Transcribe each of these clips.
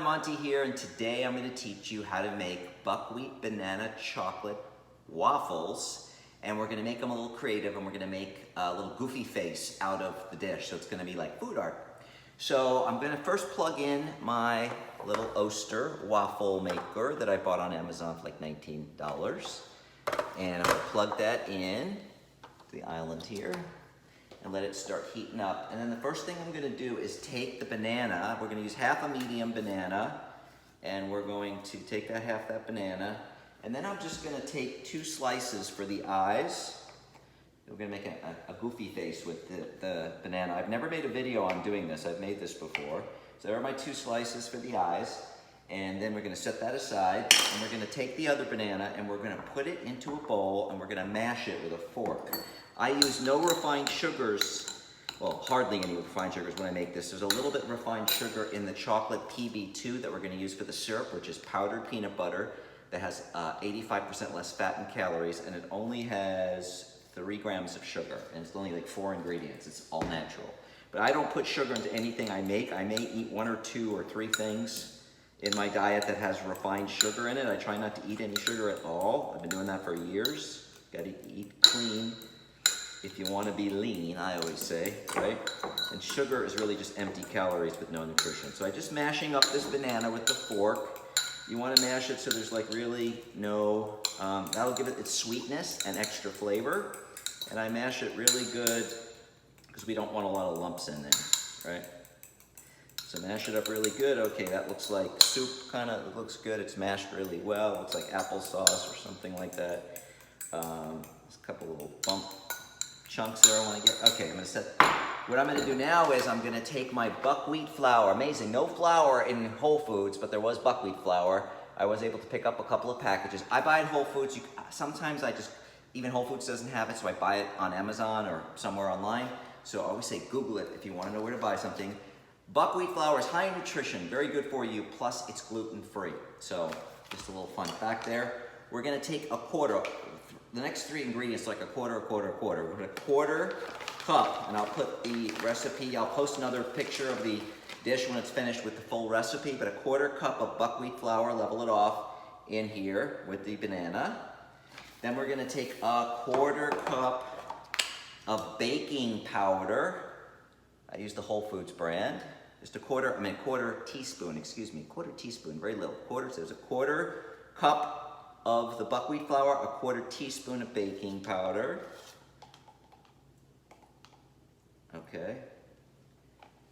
Monty here, and today I'm going to teach you how to make buckwheat banana chocolate waffles. And we're going to make them a little creative, and we're going to make a little goofy face out of the dish. So it's going to be like food art. So I'm going to first plug in my little Oster waffle maker that I bought on Amazon for like $19. And I'm going to plug that in to the island here and let it start heating up. And then the first thing I'm going to do is take the banana. We're going to use half a medium banana, and we're going to take half that banana, and then I'm just going to take 2 slices for the eyes. We're going to make a goofy face with the banana. I've never made a video on doing this. I've made this before. So there are my 2 slices for the eyes, and then we're going to set that aside, and we're going to take the other banana and we're going to put it into a bowl, and we're going to mash it with a fork. I use no refined sugars, well, hardly any refined sugars when I make this. There's a little bit of refined sugar in the chocolate PB2 that we're going to use for the syrup, which is powdered peanut butter that has 85% less fat and calories, and it only has 3 grams of sugar, and it's only like 4 ingredients. It's all natural. But I don't put sugar into anything I make. I may eat 1 or 2 or 3 things in my diet that has refined sugar in it. I try not to eat any sugar at all. I've been doing that for years. Gotta eat clean if you want to be lean, I always say, right? And sugar is really just empty calories with no nutrition. So I'm just mashing up this banana with the fork. You want to mash it so there's like really no, that'll give it its sweetness and extra flavor. And I mash it really good because we don't want a lot of lumps in there, right? So mash it up really good. Okay, that looks like soup kind of, it looks good. It's mashed really well. It looks like applesauce or something like that. There's a couple little bump chunks there I want to get. Okay, I'm going to set, what I'm going to do now is I'm going to take my buckwheat flour. Amazing, no flour in Whole Foods, but there was buckwheat flour. I was able to pick up a couple of packages. I buy at Whole Foods. Sometimes even Whole Foods doesn't have it, so I buy it on Amazon or somewhere online. So I always say Google it if you want to know where to buy something. Buckwheat flour is high in nutrition, very good for you, plus it's gluten-free. So just a little fun fact there. We're going to take a quarter. The next 3 ingredients, like a quarter. We're going to 1/4 cup, and I'll put the recipe, I'll post another picture of the dish when it's finished with the full recipe, but a 1/4 cup of buckwheat flour, level it off in here with the banana. Then we're going to take a 1/4 cup of baking powder. I use the Whole Foods brand. Just a quarter teaspoon, excuse me, 1/4 teaspoon, very little. So there's a 1/4 cup of the buckwheat flour, a 1/4 teaspoon of baking powder. Okay.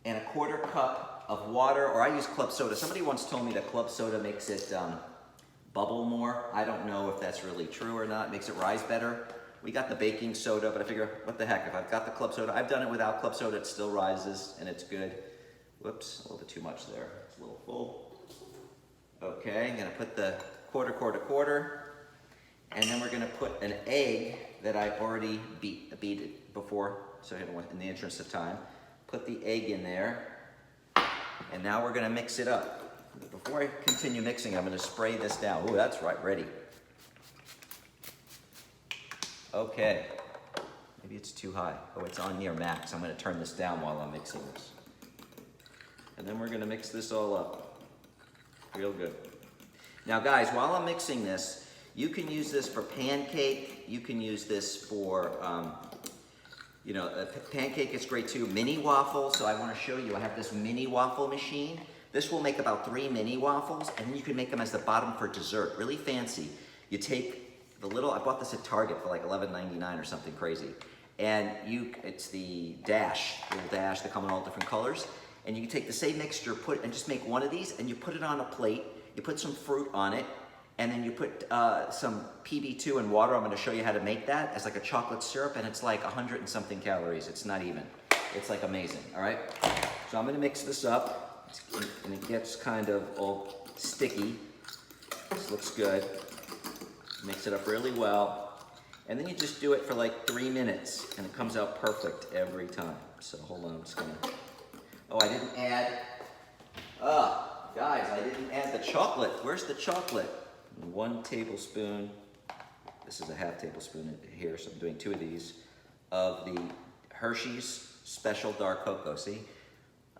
And a 1/4 cup of water, or I use club soda. Somebody once told me that club soda makes it bubble more. I don't know if that's really true or not. It makes it rise better. We got the baking soda, but I figure, what the heck, if I've got the club soda, I've done it without club soda, it still rises, and it's good. Whoops, a little bit too much there. It's a little full. Okay, I'm gonna put the 1/4, and then we're gonna put an egg that I already beat it before, so in the interest of time. Put the egg in there, and now we're gonna mix it up. Before I continue mixing, I'm gonna spray this down. Ooh, that's right, ready. Okay, maybe it's too high. Oh, it's on near max. I'm gonna turn this down while I'm mixing this. And then we're gonna mix this all up, real good. Now guys, while I'm mixing this, you can use this for pancake. You can use this for, a pancake is great too. Mini waffles, so I wanna show you, I have this mini waffle machine. This will make about 3 mini waffles, and then you can make them as the bottom for dessert, really fancy. You take the little, I bought this at Target for like $11.99 or something crazy. And it's the little dash, they come in all different colors. And you can take the same mixture, and just make one of these, and you put it on a plate. You put some fruit on it, and then you put some PB2 and water. I'm going to show you how to make that as like a chocolate syrup, and it's like 100 and something calories. It's not even. It's like amazing, all right? So I'm going to mix this up, and it gets kind of all sticky. This looks good. Mix it up really well, and then you just do it for like 3 minutes, and it comes out perfect every time. So hold on, I'm just going to... Oh, I didn't add... Guys, I didn't add the chocolate. Where's the chocolate? 1 tablespoon. This is a 1/2 tablespoon here, so I'm doing 2 of these, of the Hershey's Special Dark Cocoa. See?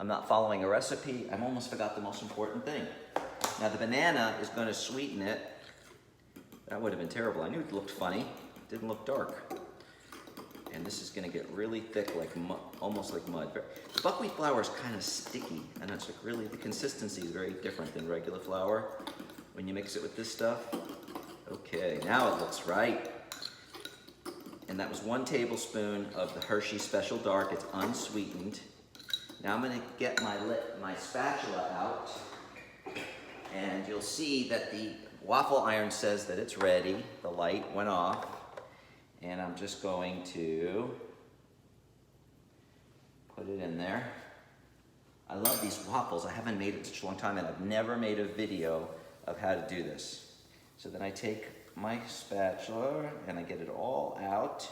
I'm not following a recipe. I almost forgot the most important thing. Now the banana is going to sweeten it. That would have been terrible. I knew it looked funny. It didn't look dark. And this is going to get really thick, like almost like mud. The buckwheat flour is kind of sticky, and it's like really, the consistency is very different than regular flour when you mix it with this stuff. Okay, now it looks right. And that was 1 tablespoon of the Hershey Special Dark. It's unsweetened. Now I'm going to get my spatula out, and you'll see that the waffle iron says that it's ready. The light went off. And I'm just going to put it in there. I love these waffles. I haven't made it in such a long time, and I've never made a video of how to do this. So then I take my spatula and I get it all out.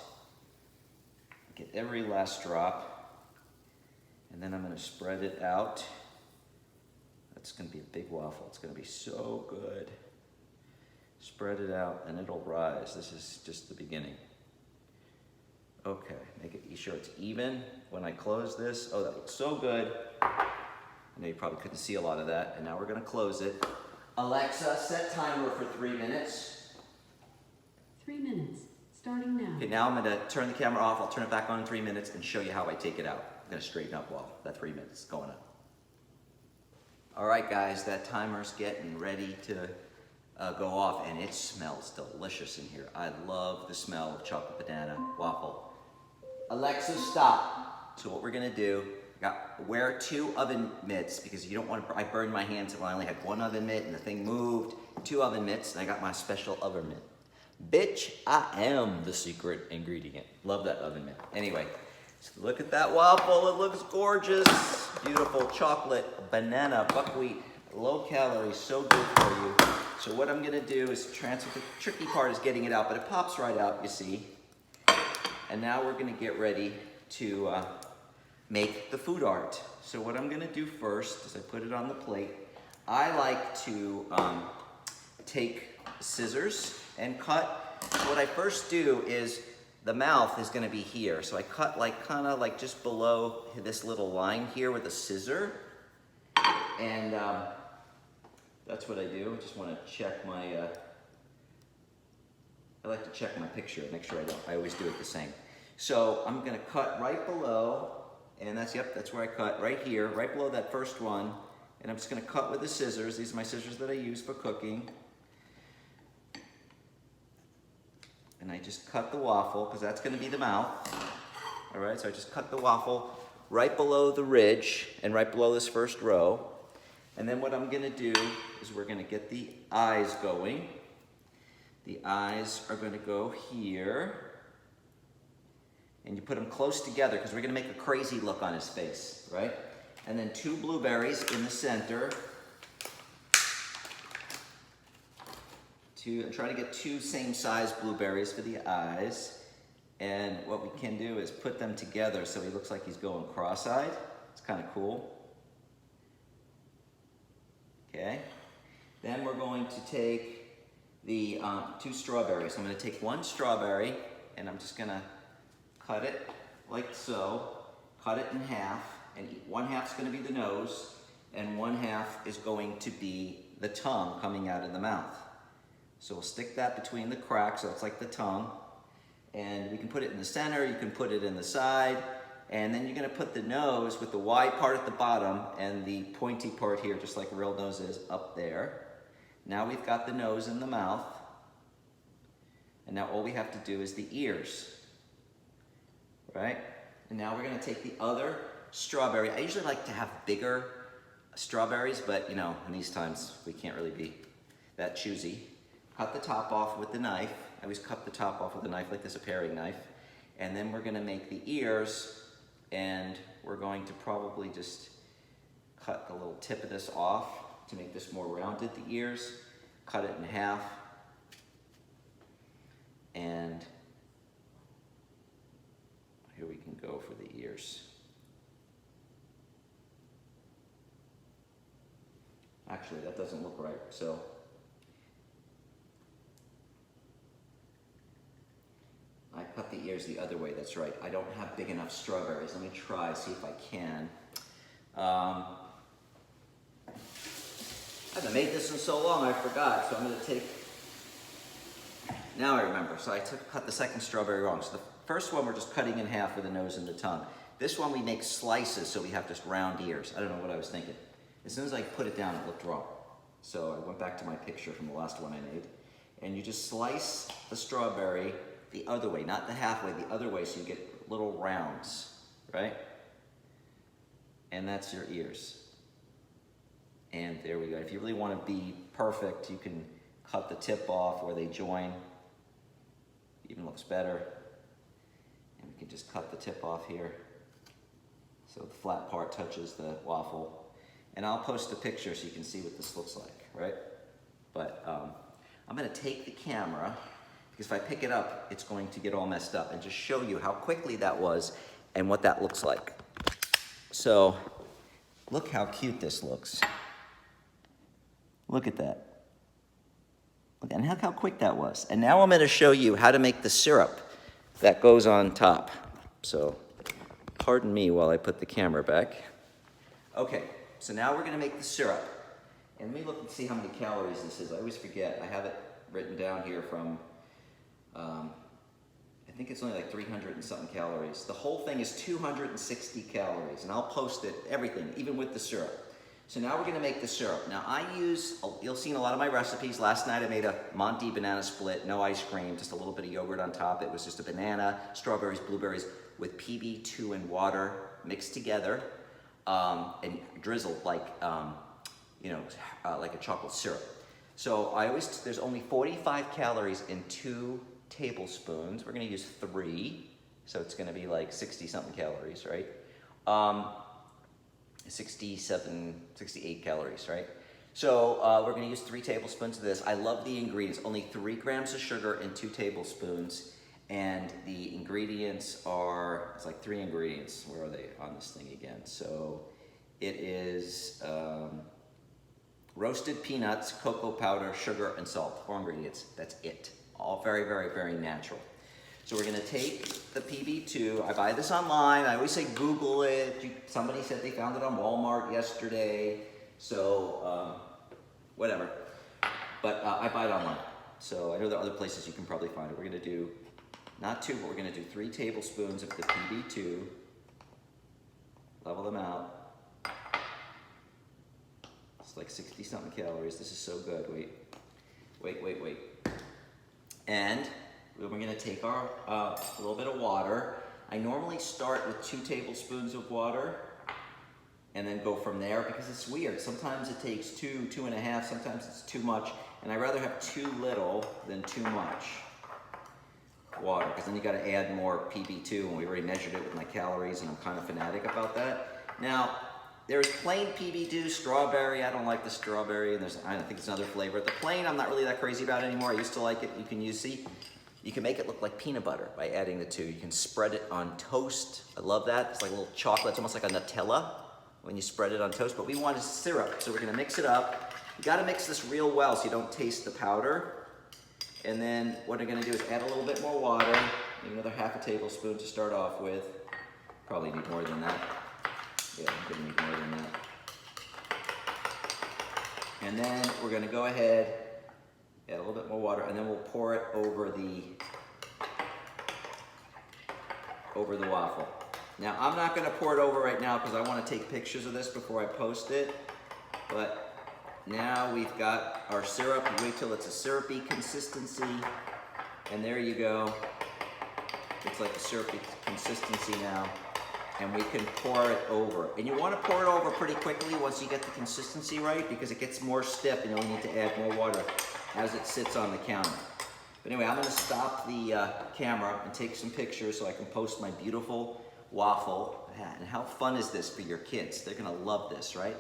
Get every last drop. And then I'm going to spread it out. That's going to be a big waffle. It's going to be so good. Spread it out and it'll rise. This is just the beginning. Okay, be sure it's even when I close this. Oh, that looks so good. I know you probably couldn't see a lot of that. And now we're gonna close it. Alexa, set timer for 3 minutes. 3 minutes, starting now. Okay, now I'm gonna turn the camera off. I'll turn it back on in 3 minutes and show you how I take it out. I'm gonna straighten up while that 3 minutes is going up. All right, guys, that timer's getting ready to go off, and it smells delicious in here. I love the smell of chocolate banana waffle. Alexa, stop. So what we're gonna do, wear 2 oven mitts because you don't want to, I burned my hands when I only had 1 oven mitt and the thing moved. 2 oven mitts, and I got my special oven mitt. Bitch, I am the secret ingredient. Love that oven mitt. Anyway, so look at that waffle, it looks gorgeous. Beautiful chocolate, banana, buckwheat, low calorie, so good for you. So what I'm gonna do is transfer, the tricky part is getting it out, but it pops right out, you see. And now we're gonna get ready to make the food art. So what I'm gonna do first is I put it on the plate. I like to take scissors and cut. So what I first do is, the mouth is gonna be here. So I cut like kinda like just below this little line here with a scissor. And that's what I do. I just wanna check my, I like to check my picture, make sure I always do it the same. So I'm gonna cut right below, and that's where I cut, right here, right below that first one. And I'm just gonna cut with the scissors. These are my scissors that I use for cooking. And I just cut the waffle, because that's gonna be the mouth. All right, so I just cut the waffle right below the ridge and right below this first row. And then what I'm gonna do is we're gonna get the eyes going. The eyes are gonna go here. And you put them close together because we're gonna make a crazy look on his face, right? And then 2 blueberries in the center. Try to get 2 same size blueberries for the eyes. And what we can do is put them together so he looks like he's going cross-eyed. It's kind of cool. Okay. Then we're going to take the 2 strawberries. I'm going to take 1 strawberry and I'm just going to cut it like so. Cut it in half, and 1/2 is going to be the nose, and 1/2 is going to be the tongue coming out of the mouth. So we'll stick that between the cracks, so it's like the tongue. And we can put it in the center, you can put it in the side, and then you're gonna put the nose with the wide part at the bottom and the pointy part here, just like a real nose is, up there. Now we've got the nose and the mouth. And now all we have to do is the ears, right? And now we're gonna take the other strawberry. I usually like to have bigger strawberries, but you know, in these times, we can't really be that choosy. Cut the top off with the knife. I always cut the top off with a knife like this, a paring knife. And then we're gonna make the ears, and we're going to probably just cut the little tip of this off to make this more rounded, the ears. Cut it in half. And here we can go for the ears. Actually, that doesn't look right, so. I cut the ears the other way, that's right. I don't have big enough strawberries. Let me try, see if I can. I haven't made this in so long, I forgot. So I'm going to take, now I remember. So I cut the second strawberry wrong. So the first one we're just cutting in half with the nose and the tongue. This one we make slices, so we have just round ears. I don't know what I was thinking. As soon as I put it down, it looked wrong. So I went back to my picture from the last one I made. And you just slice the strawberry the other way, not the halfway, the other way, so you get little rounds, right? And that's your ears. And there we go. If you really want to be perfect, you can cut the tip off where they join. Even looks better. And we can just cut the tip off here, so the flat part touches the waffle. And I'll post a picture so you can see what this looks like, right? But I'm gonna take the camera, because if I pick it up, it's going to get all messed up, and just show you how quickly that was and what that looks like. So, look how cute this looks. Look at that. Look, and look how quick that was. And now I'm gonna show you how to make the syrup that goes on top. So, pardon me while I put the camera back. Okay, so now we're gonna make the syrup. And let me look and see how many calories this is. I always forget. I have it written down here from, I think it's only like 300 and something calories. The whole thing is 260 calories, and I'll post it, everything, even with the syrup. So now we're gonna make the syrup. Now I use, you'll see in a lot of my recipes, last night I made a Monty banana split, no ice cream, just a little bit of yogurt on top. It was just a banana, strawberries, blueberries with PB2 and water mixed together and drizzled like, like a chocolate syrup. So there's only 45 calories in 2 tablespoons. We're gonna use 3, so it's gonna be like 60 something calories, right? 68 calories, right? So we're gonna use 3 tablespoons of this. I love the ingredients, only 3 grams of sugar and 2 tablespoons. And the ingredients are, it's like 3 ingredients. Where are they on this thing again? So it is roasted peanuts, cocoa powder, sugar, and salt. 4 ingredients, that's it. All very, very, very natural. So we're gonna take the PB2. I buy this online. I always say Google it. Somebody said they found it on Walmart yesterday. So, whatever. But I buy it online. So I know there are other places you can probably find it. We're gonna do, not 2, but we're gonna do 3 tablespoons of the PB2. Level them out. It's like 60 something calories. This is so good. Wait. And we're gonna take our a little bit of water. I normally start with 2 tablespoons of water and then go from there, because it's weird. Sometimes it takes 2, 2.5, sometimes it's too much. And I'd rather have too little than too much water, because then you gotta add more PB2, and we already measured it with my calories, and I'm kind of fanatic about that. Now, there's plain PB2, strawberry. I don't like the strawberry, and I think it's another flavor. The plain, I'm not really that crazy about anymore. I used to like it. You can you can make it look like peanut butter by adding the 2. You can spread it on toast. I love that. It's like a little chocolate. It's almost like a Nutella when you spread it on toast. But we want is syrup, so we're gonna mix it up. You gotta mix this real well so you don't taste the powder. And then what we're gonna do is add a little bit more water, maybe another half a tablespoon to start off with. Probably need more than that. Yeah, I'm gonna need more than that. And then we're gonna go ahead, add a little bit more water, and then we'll pour it over the waffle. Now, I'm not gonna pour it over right now because I wanna take pictures of this before I post it, but now we've got our syrup. You wait till it's a syrupy consistency, and there you go. It's like a syrupy consistency now. And we can pour it over. And you want to pour it over pretty quickly once you get the consistency right, because it gets more stiff and you'll need to add more water as it sits on the counter. But anyway, I'm going to stop the camera and take some pictures so I can post my beautiful waffle. And how fun is this for your kids? They're going to love this, right?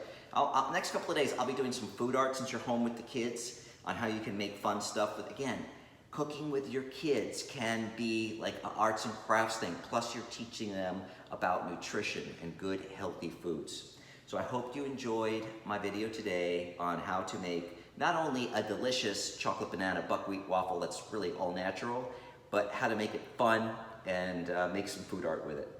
Next couple of days, I'll be doing some food art since you're home with the kids on how you can make fun stuff. But again, cooking with your kids can be like an arts and crafts thing. Plus, you're teaching them about nutrition and good, healthy foods. So I hope you enjoyed my video today on how to make not only a delicious chocolate banana buckwheat waffle that's really all natural, but how to make it fun and make some food art with it.